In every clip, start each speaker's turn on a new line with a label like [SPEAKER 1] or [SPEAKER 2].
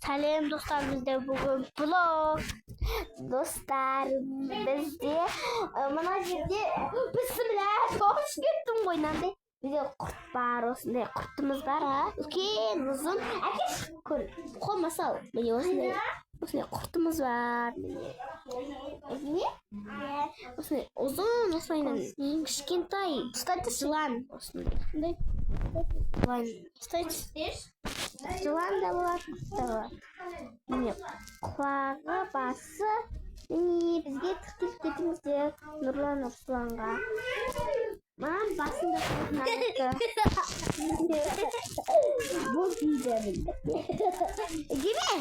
[SPEAKER 1] Сәлем достар, бізде бүгін блог. Достар, бізде мына жерде бісміллә тоғыз кеттім ғой, мынандай бізде құрт бар, осындай құртымыз бар, үлкен ұзын. Әкеш көр, қолыма сал. Міне осындай құртымыз бар. Міне осындай ұзын, осылайынан кішкентай. Ұстайды жылан, осындай. Жылан да болады, міне құлағы, басы. Міне бізге тіркеліп кетіңіздер Нұрлан Русланға. Маған басында қорқынады. Бұл дейді. Деме?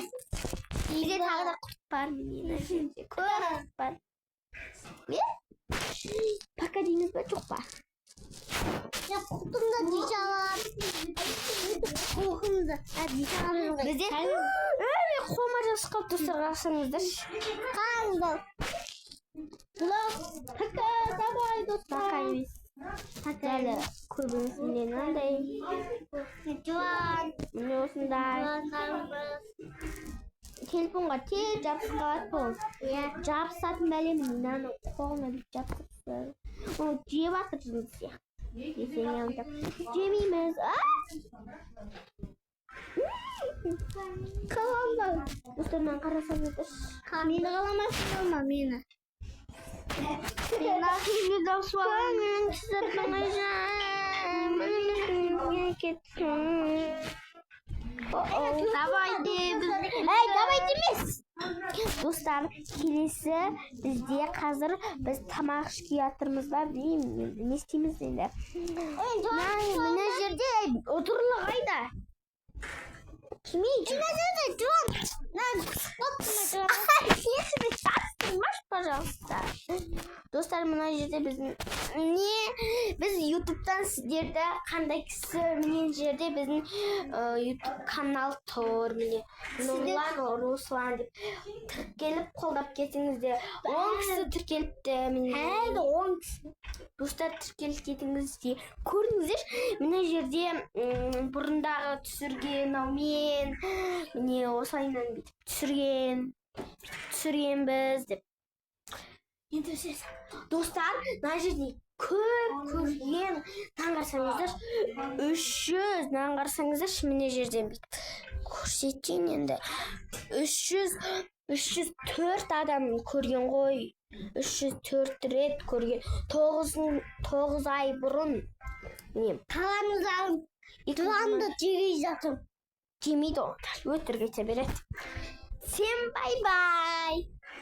[SPEAKER 1] Үйде тағы да құрт бар, міне көп бар. Пока дейміз бе, жоқ па? Ya korktumda diyeceğim. Korkumda. Diyeceğim. Bizde öyle komaca sıkıp dostlarsanızdır. Kaldı. Blok. Haka davay dostlar. Bakayız. Haka ile kurbanısın nenandayım. Juan. Biliyorsunday. Telefonga tez жабысқа бол. Жабысатын бәлем мынаны қолына бүйтіп жабысып. Оны жеп жатырсың сияқты. Жемейміз. Қаламда. Достармен қарасаңыздар. Мені қаламайсың олма, мені. Сен ақылы дауыс болған. Менің сіздердің айжан. Менің кетсің. Давай дейміз. Давай дейміз. Достар, келесі бізде қазір біз тамақ ішке жатырмыз ба, білмеймін, не істейміз енді. Мына жерде отырлы қайда? Кемейді. Мына жерде Жуан. Сені жастырмаш, пожалуйста. Достар, мына жерде біз ютубтан сіздерді қандай кісі, мына жерде біздің ютуб канал тұр, міне Нұрлан Руслан деп тіркеліп қолдап кетіңіздер. 10 кісі тіркеліпті, міне 10 кісі. Достар, тіркеліп кетіңіздер. Көріңіздер, мына жерде бұрындағы түсірген аумен, міне осылайынан бүйтіп түсіргенбіз деп. Достар, мына жерде көп көрген таңғарсаңыздар, 300 таңғарсаңыздар, мына жерден бүйтіп көрсетейін енді. 304 адам көрген ғой. 304 рет көрген. 9 ай бұрын. Қалаңыз алып, Жуанды жегей жатым. Жемейді оңдар, өтірік ете береді. Всем бай-бай!